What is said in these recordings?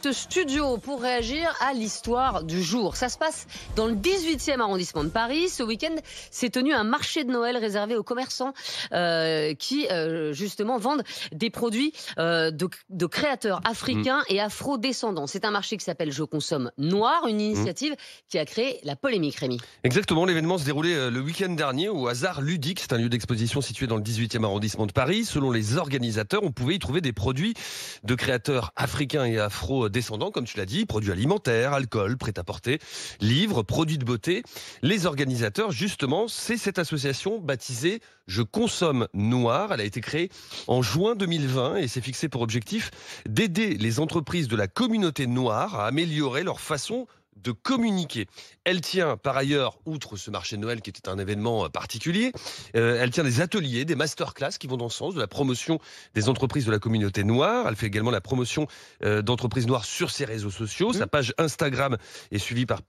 Direct Studio pour réagir à l'histoire du jour. Ça se passe dans le 18e arrondissement de Paris. Ce week-end s'est tenu un marché de Noël réservé aux commerçants qui justement vendent des produits de créateurs africains et afro-descendants. C'est un marché qui s'appelle Je consomme noir, une initiative qui a créé la polémique, Rémi. Exactement, l'événement se déroulait le week-end dernier au Hasard Ludique. C'est un lieu d'exposition situé dans le 18e arrondissement de Paris. Selon les organisateurs, on pouvait y trouver des produits de créateurs africains et afro-descendants, comme tu l'as dit, produits alimentaires, alcool, prêt-à-porter, livres, produits de beauté. Les organisateurs, justement, c'est cette association baptisée Je consomme noir. Elle a été créée en juin 2020 et s'est fixée pour objectif d'aider les entreprises de la communauté noire à améliorer leur façon de communiquer. Elle tient par ailleurs, outre ce marché de Noël qui était un événement particulier, elle tient des ateliers, des masterclass qui vont dans le sens de la promotion des entreprises de la communauté noire. Elle fait également la promotion d'entreprises noires sur ses réseaux sociaux. Sa page Instagram est suivie par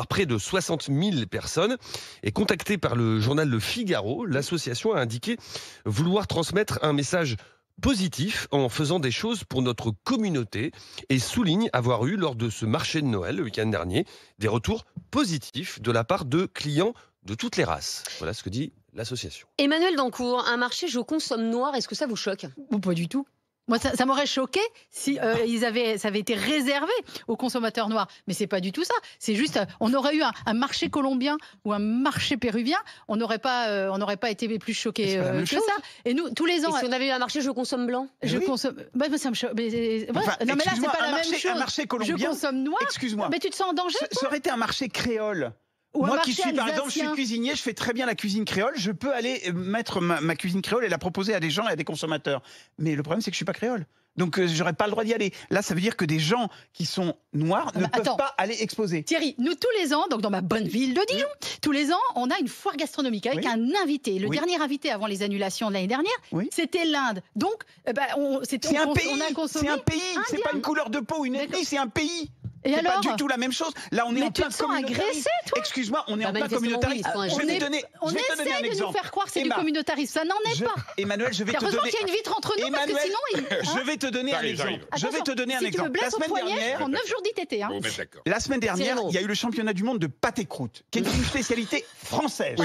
près de 60 000 personnes. Et contactée par le journal Le Figaro, l'association a indiqué vouloir transmettre un message positif en faisant des choses pour notre communauté et souligne avoir eu lors de ce marché de Noël le week-end dernier des retours positifs de la part de clients de toutes les races. Voilà ce que dit l'association. Emmanuel Dancourt, un marché Je consomme noir, est-ce que ça vous choque? Ou pas du tout. Moi, ça m'aurait choqué si ça avait été réservé aux consommateurs noirs. Mais c'est pas du tout ça. C'est juste, on aurait eu un marché colombien ou un marché péruvien, on n'aurait pas été plus choqués que ça. Et nous, tous les ans. Et si on avait eu un marché Je consomme blanc? Je consomme. Bah, ça me choque. Non, mais là, c'est pas la même chose. Un marché colombien. Je consomme noir. Excuse-moi. Mais tu te sens en danger? Ça aurait été un marché créole. Moi qui suis, par exemple, je suis cuisinier, je fais très bien la cuisine créole, je peux aller mettre ma cuisine créole et la proposer à des gens et à des consommateurs. Mais le problème, c'est que je suis pas créole. Donc, j'aurais pas le droit d'y aller. Là, ça veut dire que des gens qui sont noirs ne peuvent pas aller exposer. Thierry, nous, tous les ans, donc dans ma bonne ville de Dijon, tous les ans, on a une foire gastronomique avec un invité. Le dernier invité avant les annulations de l'année dernière, c'était l'Inde. Donc, c'est un pays. C'est un pays. C'est pas une couleur de peau, une ethnie, c'est un pays. Et c'est alors pas du tout la même chose. Là, on est en plein communautarisme. Agressé, toi? Excuse-moi, on est en plein communautarisme. On essaie de nous faire croire que c'est du communautarisme. Ça n'en est pas. Emmanuel, je vais te donner. Heureusement qu'il y a une vitre entre nous, parce que sinon. Je vais te donner un exemple. Je vais te donner un exemple. La semaine dernière, en 9 jours d'ITT. La semaine dernière, il y a eu le championnat du monde de pâté croûte, qui est une spécialité française.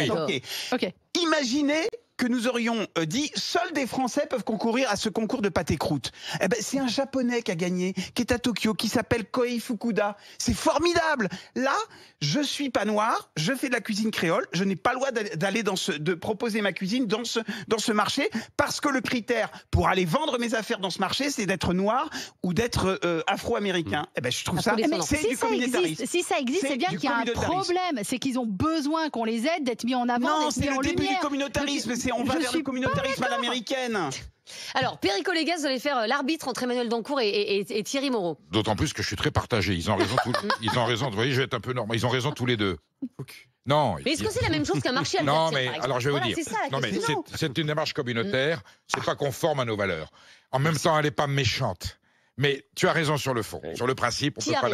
Ok. Imaginez que nous aurions dit seuls des Français peuvent concourir à ce concours de pâté croûte. Eh ben, c'est un Japonais qui a gagné, qui est à Tokyo, qui s'appelle Kohei Fukuda. C'est formidable. Là, je suis pas noir, je fais de la cuisine créole, je n'ai pas le droit d'aller de proposer ma cuisine dans ce marché parce que le critère pour aller vendre mes affaires dans ce marché, c'est d'être noir ou d'être afro-américain. Eh ben, je trouve ça, c'est du communautarisme. Si ça existe, c'est bien qu'il y a un problème. C'est qu'ils ont besoin qu'on les aide, d'être mis en avant. Non, c'est le début du communautarisme. On va vers le communautarisme à l'américaine. Alors, Perico Légas, vous allez faire l'arbitre entre Emmanuel Dancourt et Thierry Moreau. D'autant plus que je suis très partagé. Ils ont raison. Ils ont raison. Vous voyez, je vais être un peu normal. Ils ont raison tous les deux. Non. Mais est-ce que c'est la même chose qu'un marché alternatif? Non, mais alors je vais vous dire. Non, mais c'est une démarche communautaire. C'est pas conforme à nos valeurs. En même temps, elle n'est pas méchante. Mais tu as raison sur le fond, sur le principe. On peut pas.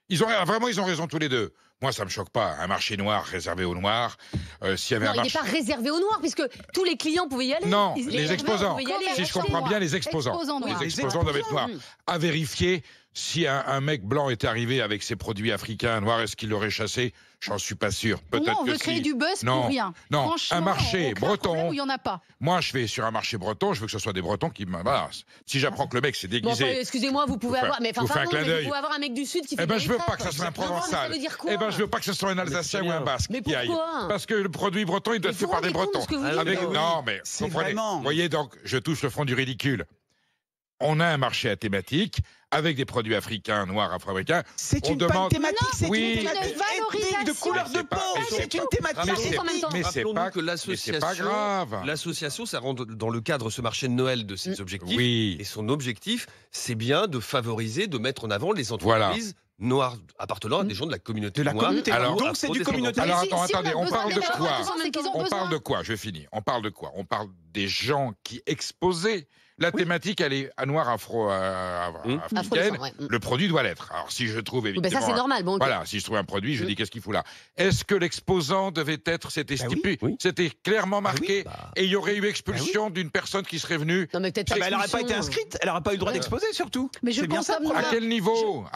Ils ont raison tous les deux. Moi, ça me choque pas. Un marché noir réservé aux noirs. S'il y avait il n'est pas réservé aux noirs, puisque tous les clients pouvaient y aller. Non, les exposants. Si je comprends bien, les exposants. Les exposants doivent être noirs. À vérifier si un mec blanc était arrivé avec ses produits africains noirs, est-ce qu'il l'aurait chassé? J'en suis pas sûr. Peut-être on veut créer du buzz pour rien. Non, un marché breton. Où il y en a pas. Moi, je vais sur un marché breton. Je veux que ce soit des Bretons qui. Voilà. Si j'apprends que le mec s'est déguisé. Bon, excusez-moi, vous pouvez avoir. Mais enfin, vous pouvez avoir un mec du sud qui fait. Eh ben, je veux pas que ça soit un Provençal. Eh ben, je veux pas que ce soit un Alsacien ou un Basque qui aille. Parce que le produit breton, il doit être fait par des Bretons. Non, mais comprenez. Vous voyez, donc, je touche le fond du ridicule. On a un marché à thématique avec des produits africains, noirs, afro-américains. C'est une thématique, c'est une valorisation de couleur de peau. C'est une thématique. Mais c'est pas grave. L'association, ça rentre dans le cadre de ce marché de Noël de ses objectifs. Oui. Et son objectif, c'est bien de favoriser, de mettre en avant les entreprises noirs appartenant à des gens de la communauté noire. Alors, donc c'est du communautarisme. Alors attendez, on parle de quoi? On parle de quoi? Je finis. On parle de quoi? On parle des gens qui exposaient La thématique, elle est à noir africaine. Ouais. Le produit doit l'être. Alors, si je trouve évidemment... ça, c'est normal. Bon, okay. Voilà, si je trouve un produit, je dis qu'est-ce qu'il faut là. Est-ce que l'exposant devait être... C'était stipulé, c'était clairement marqué, et il y aurait eu expulsion d'une personne qui serait venue... Non, mais peut-être elle n'aurait pas été inscrite, elle n'aurait pas eu le droit d'exposer, surtout. Mais je consomme noir. À quel niveau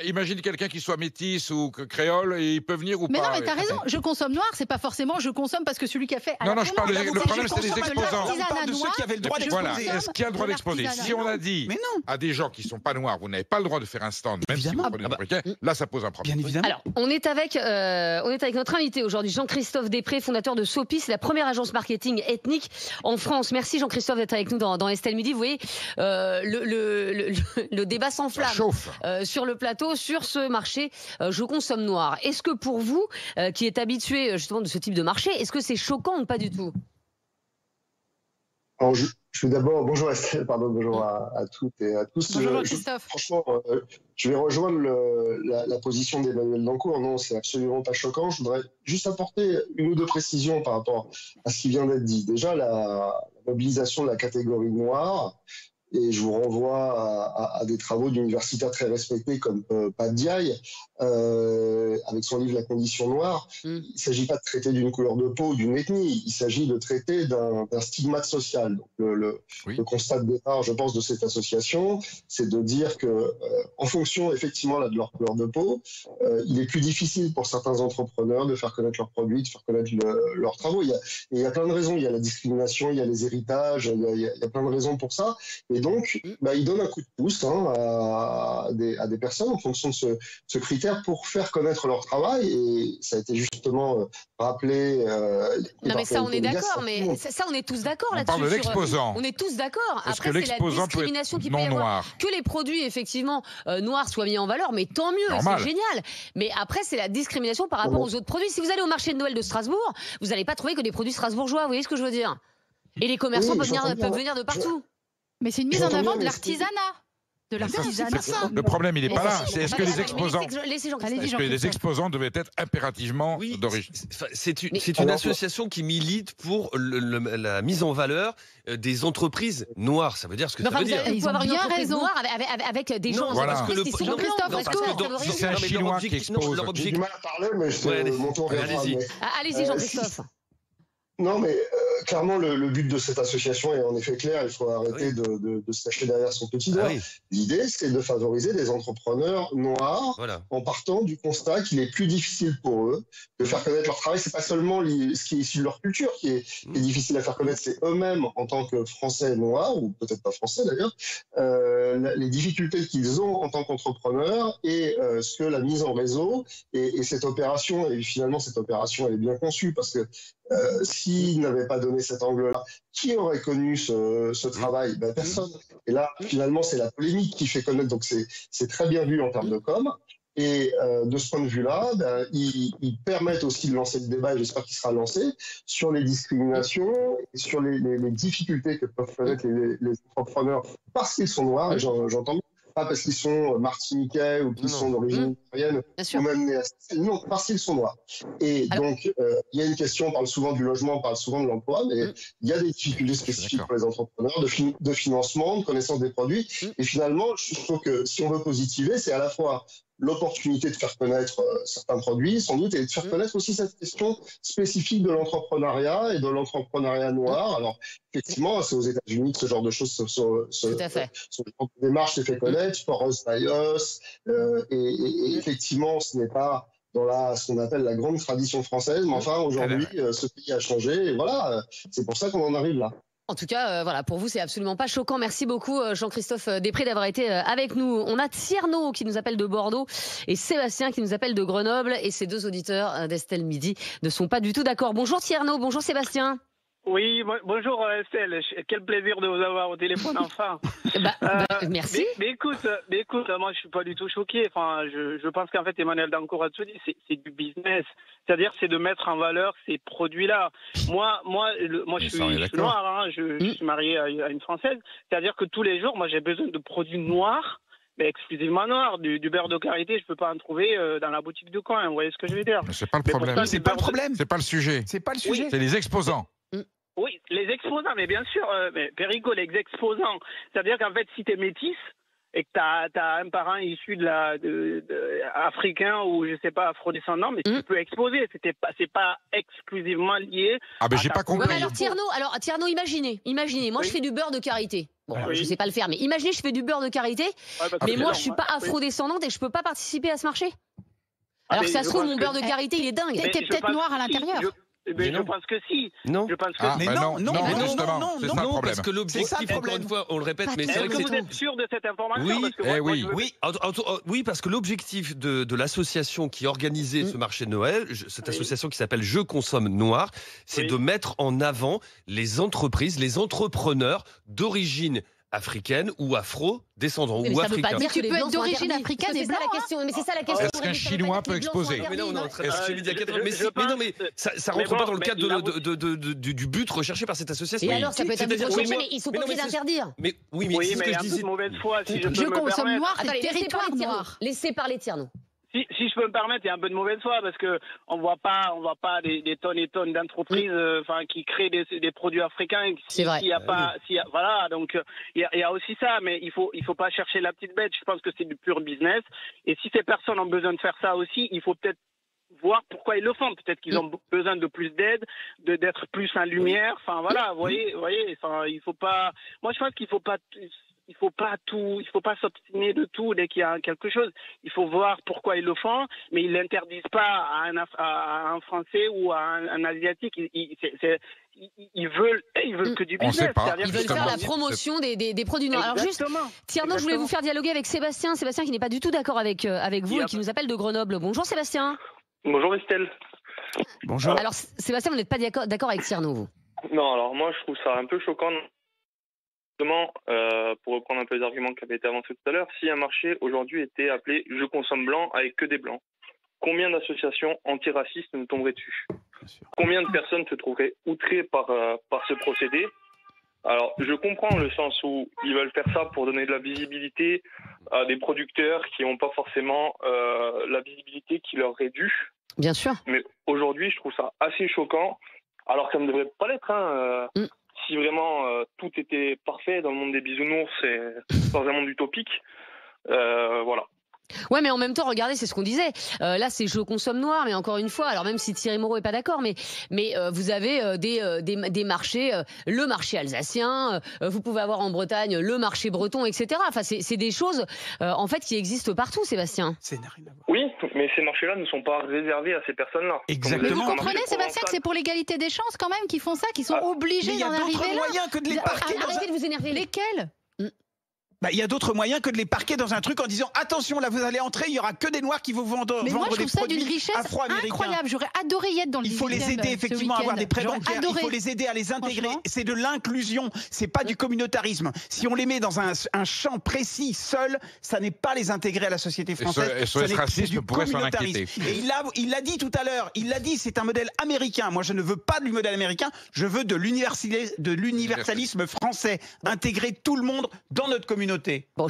Imagine quelqu'un qui soit métis ou créole, et il peut venir ou pas. Mais non, mais t'as raison, je consomme noir, c'est pas forcément je consomme parce que celui qui a fait... Non, je parle... Le problème, c'est les exposants. On parle de ceux qui avaient le droit d'exposer. Voilà, est-ce qu'il y a le droit d'exposer? Si on a dit à des gens qui ne sont pas noirs, vous n'avez pas le droit de faire un stand, même si vous prenez des Africains, là, ça pose un problème. Bien évidemment. Alors, on est avec notre invité aujourd'hui, Jean-Christophe Després, fondateur de Sopi, c'est la première agence marketing ethnique en France. Merci Jean-Christophe d'être avec nous dans Estelle Midi. Vous voyez, le débat s'enflamme sur le plateau, sur ce marché Je consomme noir. Est-ce que pour vous, qui êtes habitué justement de ce type de marché, est-ce que c'est choquant ou pas du tout? Alors, je suis d'abord, bonjour Estelle, bonjour à toutes et à tous. Bonjour Christophe. Franchement, je vais rejoindre la position d'Emmanuel Dancourt. Non, c'est absolument pas choquant. Je voudrais juste apporter une ou deux précisions par rapport à ce qui vient d'être dit. Déjà, la mobilisation de la catégorie noire, et je vous renvoie à des travaux d'universitaires très respectés comme Pat Diaye, avec son livre La condition noire. Il ne s'agit pas de traiter d'une couleur de peau ou d'une ethnie, il s'agit de traiter d'un stigmate social. Donc le constat de départ, je pense, de cette association, c'est de dire que, en fonction effectivement là, de leur couleur de peau, il est plus difficile pour certains entrepreneurs de faire connaître leurs produits, de faire connaître leurs travaux. Il y a plein de raisons, il y a la discrimination, il y a les héritages, il y a plein de raisons pour ça. Et donc, il donne un coup de pouce à des personnes en fonction de ce critère pour faire connaître leur travail. Et ça a été justement rappelé. Non, mais ça, on est d'accord. Mais ça, on est tous d'accord là-dessus. On parle de l'exposant. On est tous d'accord. Après, c'est la discrimination qui peut y avoir. Que les produits, effectivement, noirs soient mis en valeur, mais tant mieux, c'est génial. Mais après, c'est la discrimination par rapport aux autres produits. Si vous allez au marché de Noël de Strasbourg, vous n'allez pas trouver que des produits strasbourgeois. Vous voyez ce que je veux dire? Et les commerçants peuvent venir de partout. Mais c'est une mise en avant de l'artisanat. Le problème, il n'est pas là. C'est est-ce que les exposants devaient être impérativement d'origine? C'est une association qui milite pour la mise en valeur des entreprises noires. Ça veut dire ce que ça veut dire. Il faut avoir bien raison avec des gens. C'est un Chinois qui expose. J'ai du mal à parler, mais mon tour viendra. Allez-y, Jean-Christophe. Non, mais clairement, le but de cette association est en effet clair. Il faut arrêter de se cacher derrière son petit doigt. L'idée, c'est de favoriser des entrepreneurs noirs en partant du constat qu'il est plus difficile pour eux de faire connaître leur travail. C'est pas seulement ce qui est issu de leur culture qui est difficile à faire connaître, c'est eux-mêmes en tant que Français noirs, ou peut-être pas Français d'ailleurs, les difficultés qu'ils ont en tant qu'entrepreneurs et ce que la mise en réseau et cette opération, et finalement cette opération elle est bien conçue parce que s'ils n'avaient pas donné cet angle-là, qui aurait connu ce travail? Personne. Et là, finalement, c'est la polémique qui fait connaître. Donc, c'est très bien vu en termes de com. Et de ce point de vue-là, ils permettent aussi de lancer le débat, et j'espère qu'il sera lancé, sur les discriminations et sur les difficultés que peuvent connaître les entrepreneurs parce qu'ils sont noirs. Et j'entends pas parce qu'ils sont martiniquais ou qu'ils sont d'origine italienne ou même néo-zélandais, non, parce qu'ils sont noirs. Et donc, il y a une question, on parle souvent du logement, on parle souvent de l'emploi, mais il y a des difficultés spécifiques pour les entrepreneurs de financement, de connaissance des produits. Et finalement, je trouve que si on veut positiver, c'est à la fois l'opportunité de faire connaître certains produits, sans doute, et de faire connaître aussi cette question spécifique de l'entrepreneuriat et de l'entrepreneuriat noir. Alors, effectivement, c'est aux États-Unis que ce genre de choses ce démarche s'est fait connaître, Foros Bios, et effectivement, ce n'est pas dans ce qu'on appelle la grande tradition française, mais enfin, aujourd'hui, ce pays a changé, et voilà, c'est pour ça qu'on en arrive là. En tout cas, voilà, pour vous, c'est absolument pas choquant. Merci beaucoup, Jean-Christophe Després, d'avoir été avec nous. On a Tierno qui nous appelle de Bordeaux et Sébastien qui nous appelle de Grenoble. Et ces deux auditeurs d'Estelle Midi ne sont pas du tout d'accord. Bonjour Tierno, bonjour Sébastien. Oui, bonjour Estelle. Quel plaisir de vous avoir au téléphone enfin. Merci. Mais écoute, moi je suis pas du tout choqué. Enfin, je pense qu'en fait Emmanuel Dancourt a tout dit, c'est du business. C'est-à-dire c'est de mettre en valeur ces produits-là. Moi je suis noir, hein, je suis marié à une Française. C'est-à-dire que tous les jours, moi j'ai besoin de produits noirs. Mais exclusivement noir, du beurre de karité, je peux pas en trouver dans la boutique du coin. Vous voyez ce que je veux dire? C'est pas le problème. C'est pas le problème. C'est pas le sujet. C'est pas le sujet. C'est les exposants. Oui, les exposants, mais bien sûr, mais Perico, les exposants. C'est-à-dire qu'en fait, si tu es métis et que tu as un parent issu africain ou, je sais pas, afrodescendant, mais tu peux exposer. C'est pas exclusivement lié. Ah, mais j'ai pas compris. Ouais, alors, Tierno, imaginez. Moi, je fais du beurre de karité. Bon, je sais pas le faire, mais imaginez, je fais du beurre de karité, mais moi, je suis pas afrodescendante et je peux pas participer à ce marché. Alors que ça se trouve, mon beurre de karité, il est dingue. T'es peut-être noir à l'intérieur. Mais je pense que si. Non. Je pense que mais non, parce que l'objectif, encore une fois, on le répète, mais c'est vrai que vous êtes sûr de cette information? Oui, parce que l'objectif de l'association qui organisait ce marché de Noël, cette association qui s'appelle Je consomme noir, c'est de mettre en avant les entreprises, les entrepreneurs d'origine africaine ou afro-descendants ou africains. Mais tu peux être d'origine africaine et blanc. Mais c'est ça la question. Est-ce qu'un Chinois peut exposer? Mais non, mais ça rentre pas dans le cadre du but recherché par cette association. Et alors, ça peut être un but recherché, mais ils sont pas obligés d'interdire. Mais c'est ce que je disais. Mauvaise foi, si je consomme noir, c'est territoire noir. Laissez parler Tierno. Si je peux me permettre, il y a un peu de mauvaise foi parce que on voit pas des tonnes et tonnes d'entreprises, qui créent des produits africains. C'est vrai. Voilà, donc il y a aussi ça, mais il faut pas chercher la petite bête. Je pense que c'est du pur business. Et si ces personnes ont besoin de faire ça aussi, il faut peut-être voir pourquoi ils le font. Peut-être qu'ils ont besoin de plus d'aide, d'être plus en lumière. Enfin voilà, vous voyez. Enfin, il faut pas. Moi, je pense qu'il faut pas. Il faut pas s'obstiner de tout dès qu'il y a quelque chose. Il faut voir pourquoi ils le font, mais ils l'interdisent pas à un Français ou à un Asiatique. Ils veulent que du business. Ils veulent faire la promotion des produits noirs. Alors juste, Tierno, je voulais vous faire dialoguer avec Sébastien. Sébastien qui n'est pas du tout d'accord avec vous et qui nous appelle de Grenoble. Bonjour Sébastien. Bonjour Estelle. Bonjour. Alors Sébastien, vous n'êtes pas d'accord avec Tierno, vous? Non, alors moi je trouve ça un peu choquant. Pour reprendre un peu les arguments qui avaient été avancés tout à l'heure, si un marché aujourd'hui était appelé « Je consomme blanc » avec que des blancs, combien d'associations antiracistes nous tomberaient dessus? Combien de personnes se trouveraient outrées par ce procédé? Alors, je comprends le sens où ils veulent faire ça pour donner de la visibilité à des producteurs qui n'ont pas forcément la visibilité qui leur est due. Bien sûr. Mais aujourd'hui, je trouve ça assez choquant, alors que ça ne devrait pas l'être. Si vraiment tout était parfait dans le monde des bisounours et dans un monde utopique, voilà. Ouais, mais en même temps, regardez, c'est ce qu'on disait. Là, c'est Je consomme noir, mais encore une fois, alors même si Thierry Moreau est pas d'accord, mais vous avez des marchés, le marché alsacien, vous pouvez avoir en Bretagne le marché breton, etc. Enfin, c'est des choses en fait qui existent partout, Sébastien. Oui, mais ces marchés-là ne sont pas réservés à ces personnes-là. Exactement. Mais vous comprenez, Sébastien, que c'est pour l'égalité des chances quand même qu'ils font ça, qu'ils sont obligés d'en arriver là. Il y a d'autres moyens que de les parquer. Arrêtez de vous énerver. Lesquels? Il y a d'autres moyens que de les parquer dans un truc en disant attention, là vous allez entrer, il y aura que des noirs qui vont vendre des produits afro-américains. Mais moi je trouve ça d'une richesse incroyable. J'aurais adoré y être dans le 18e. Il faut les aider effectivement à avoir des prêts bancaires. Il faut les aider à les intégrer. C'est de l'inclusion. C'est pas du communautarisme. Si on les met dans un champ précis seul, ça n'est pas les intégrer à la société française. Et ce racisme pourrait s'en inquiéter. Et il l'a dit tout à l'heure. Il l'a dit. C'est un modèle américain. Moi je ne veux pas du modèle américain. Je veux de l'universalisme français. Intégrer tout le monde dans notre communauté. Bon,